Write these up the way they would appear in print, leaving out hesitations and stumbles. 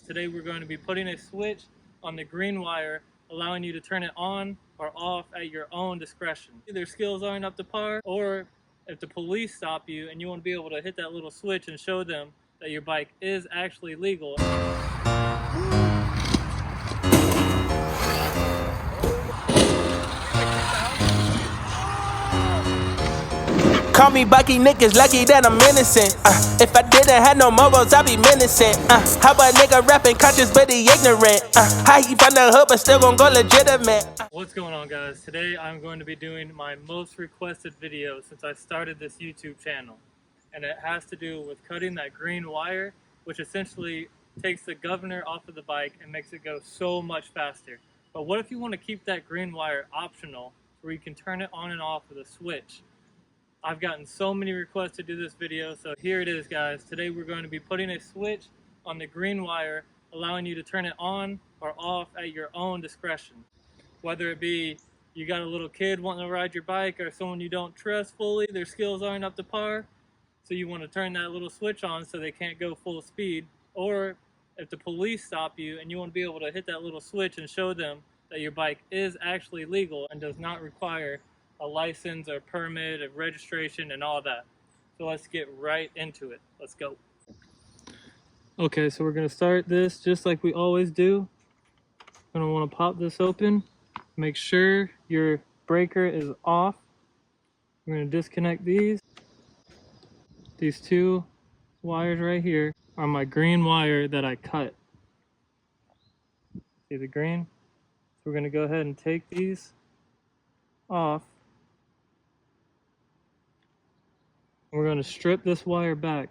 Today we're going to be putting a switch on the green wire, allowing you to turn it on or off at your own discretion. Their skills aren't up to par, or if the police stop you and you want to be able to hit that little switch and show them that your bike is actually legal. Call me Bucky, niggas lucky that I'm innocent. If I didn't have no mobiles, I'd be menacing. How a nigga rapping conscious but he ignorant? How he from the hood but still gon' go legitimate? What's going on, guys? Today I'm going to be doing my most requested video since I started this YouTube channel. And it has to do with cutting that green wire, which essentially takes the governor off of the bike and makes it go so much faster. But what if you want to keep that green wire optional where you can turn it on and off with a switch? I've gotten so many requests to do this video, so here it is, guys. Today we're going to be putting a switch on the green wire, allowing you to turn it on or off at your own discretion. Whether it be you got a little kid wanting to ride your bike, or someone you don't trust fully, their skills aren't up to par, so you want to turn that little switch on so they can't go full speed. Or if the police stop you and you want to be able to hit that little switch and show them that your bike is actually legal and does not require a license or permit or registration and all that. So let's get right into it. Let's go. Okay, so we're gonna start this just like we always do. You're gonna want to pop this open. Make sure your breaker is off. We're gonna disconnect these. These two wires right here are my green wire that I cut. See the green? So we're gonna go ahead and take these off. We're going to strip this wire back.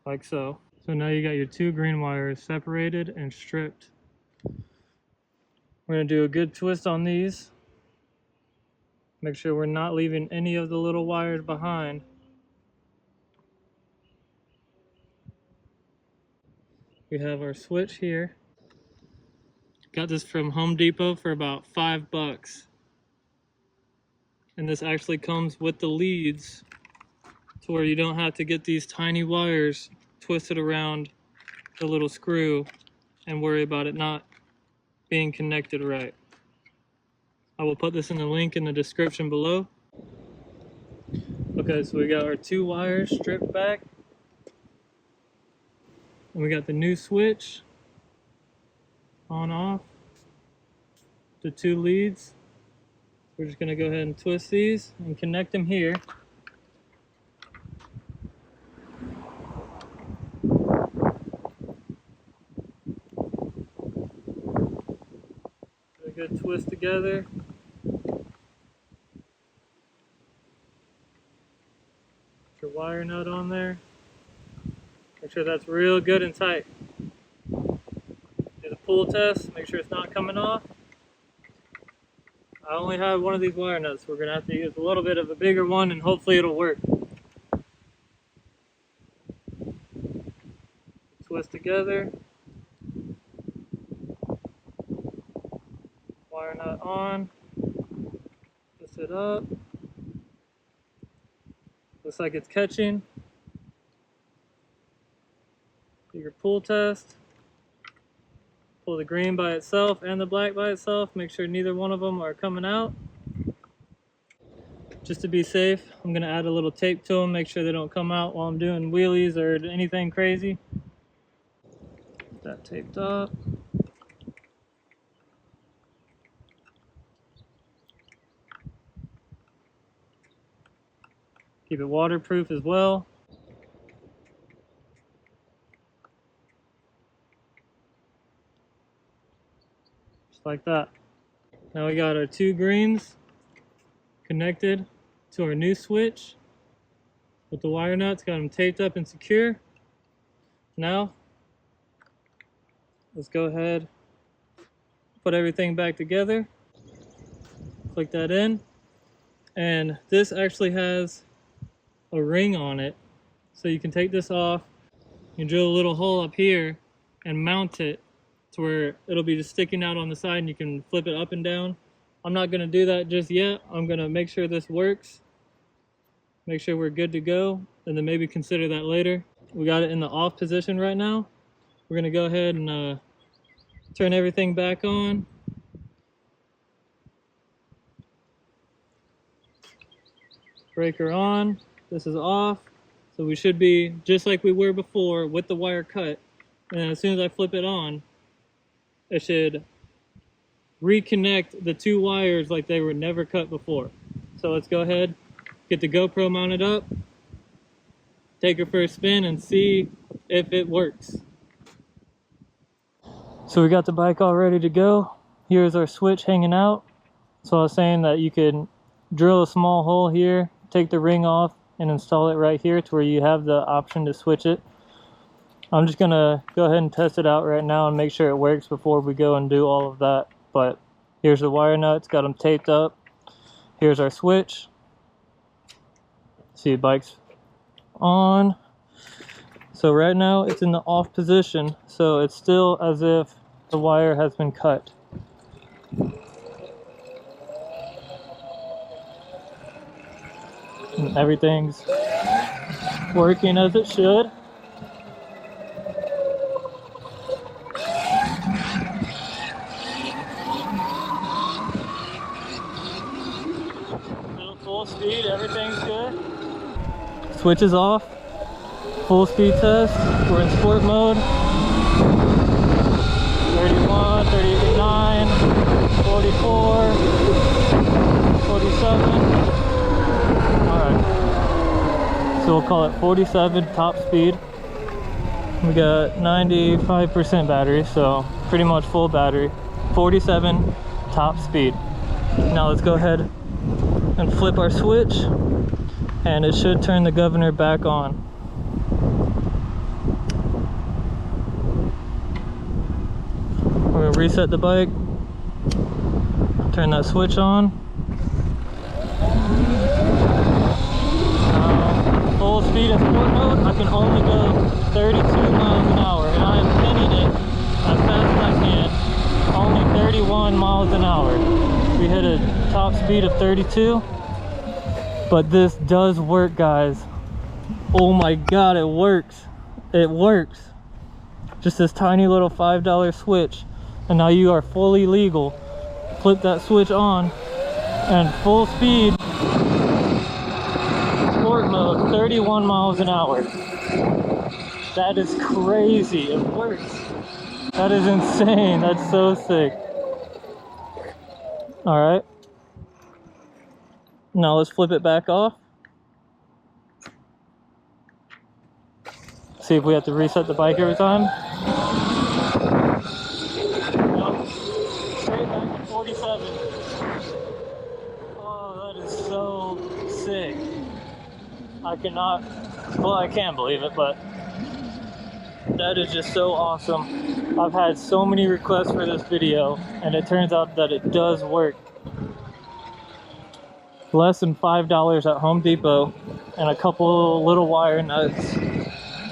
Like so. So now you got your two green wires separated and stripped. We're going to do a good twist on these. Make sure we're not leaving any of the little wires behind. We have our switch here. Got this from Home Depot for about $5. And this actually comes with the leads to where you don't have to get these tiny wires twisted around the little screw and worry about it not being connected right. I will put this in the link in the description below. Okay, so we got our two wires stripped back. And we got the new switch on off. The two leads. We're just gonna go ahead and twist these and connect them here. A good twist together. Put your wire nut on there. Make sure that's real good and tight. Do the pull test, make sure it's not coming off. I only have one of these wire nuts, so we're gonna have to use a little bit of a bigger one and hopefully it'll work. Twist together. Wire nut on. Twist it up. Looks like it's catching. Do your pull test. Pull the green by itself and the black by itself. Make sure neither one of them are coming out. Just to be safe, I'm going to add a little tape to them. Make sure they don't come out while I'm doing wheelies or anything crazy. Get that taped up. Keep it waterproof as well. Like that. Now we got our two greens connected to our new switch with the wire nuts, got them taped up and secure. Now let's go ahead, put everything back together, click that in, and this actually has a ring on it, so you can take this off, you drill a little hole up here and mount it to where it'll be just sticking out on the side, and you can flip it up and down I'm not gonna do that just yet. I'm gonna make sure this works, make sure we're good to go, and then maybe consider that later. We got it in the off position right now. We're gonna go ahead and turn everything back on. Breaker on, this is off. So we should be just like we were before with the wire cut. And as soon as I flip it on, it should reconnect the two wires like they were never cut before. So let's go ahead, get the GoPro mounted up, take it for a spin and see if it works. So we got the bike all ready to go. Here's our switch hanging out. So I was saying that you could drill a small hole here, take the ring off, and install it right here to where you have the option to switch it. I'm just gonna go ahead and test it out right now and make sure it works before we go and do all of that. But here's the wire nuts, got them taped up. Here's our switch. See, the bike's on. So right now it's in the off position, so it's still as if the wire has been cut. And everything's working as it should. Still full speed, everything's good. Switch is off. Full speed test. We're in sport mode. 31, 39, 44, 47. Alright. So we'll call it 47 top speed. We got 95% battery, so pretty much full battery. 47 top speed. Now let's go ahead and flip our switch, and it should turn the governor back on. We're gonna reset the bike, turn that switch on. Full speed in sport mode, I can only go 32 miles an hour, and I am pinning it as fast as I can. Only 31 miles an hour. We hit a top speed of 32, but this does work, guys. Oh my god, it works. It works. Just this tiny little $5 switch, and now you are fully legal. Flip that switch on, and full speed, sport mode, 31 miles an hour. That is crazy. It works. That is insane. That's so sick. Alright. Now let's flip it back off. See if we have to reset the bike every time. Nope. Straight back to 47. Oh, that is so sick. I cannot, well, I can believe it, but that is just so awesome. I've had so many requests for this video, and it turns out that it does work. Less than $5 at Home Depot, and a couple little wire nuts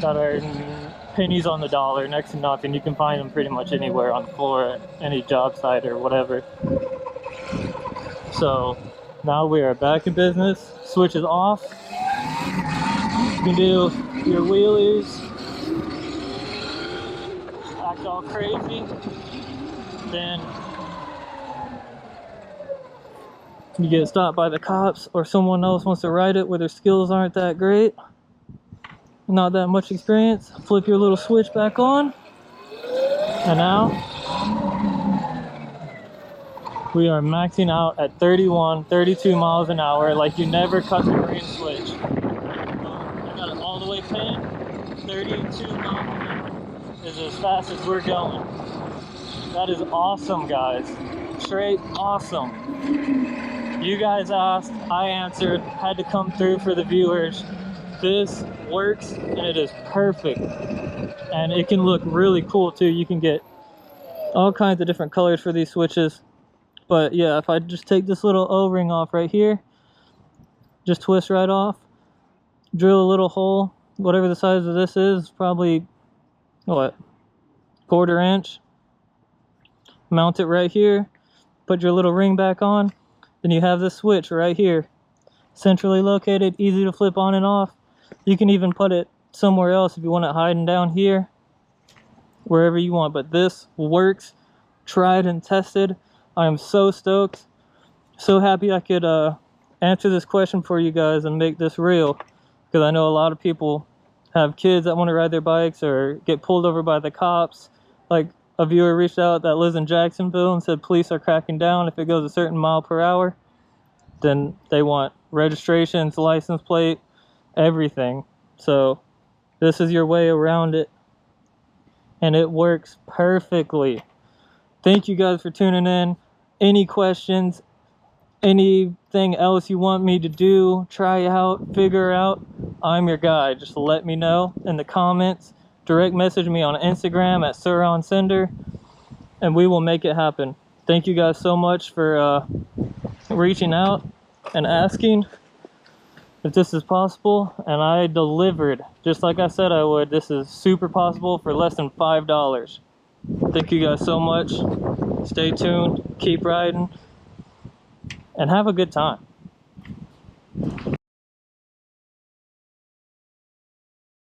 that are pennies on the dollar, next to nothing. You can find them pretty much anywhere on the floor at any job site or whatever. So now we are back in business. Switch is off. You can do your wheelies, act all crazy, then you get stopped by the cops or someone else wants to ride it where their skills aren't that great, not that much experience. Flip your little switch back on, and now we are maxing out at 31, 32 miles an hour like you never cut the green switch. I got it all the way pinned. 32 miles an hour is as fast as we're going. That is awesome, guys. Straight awesome. You guys asked, I answered, had to come through for the viewers. This works, and it is perfect. And it can look really cool too. You can get all kinds of different colors for these switches. But yeah, if I just take this little O-ring off right here, just twist right off, drill a little hole, whatever the size of this is, probably, what, 1/4 inch. Mount it right here. put your little ring back on, then you have this switch right here, centrally located, easy to flip on and off. You can even put it somewhere else if you want it hiding down here, wherever you want, but this works, tried and tested. I am so stoked, so happy I could answer this question for you guys and make this real, because I know a lot of people have kids that want to ride their bikes or get pulled over by the cops. Like a viewer reached out that lives in Jacksonville and said police are cracking down if it goes a certain mile per hour. Then they want registrations, license plate, everything. So this is your way around it, and it works perfectly. Thank you guys for tuning in. Any questions, anything else you want me to do, try out, figure out, I'm your guy. Just let me know in the comments. Direct message me on Instagram at SurRonSender, and we will make it happen. Thank you guys so much for reaching out and asking if this is possible, and I delivered just like I said I would. This is super possible for less than $5. Thank you guys so much. Stay tuned, keep riding, and have a good time.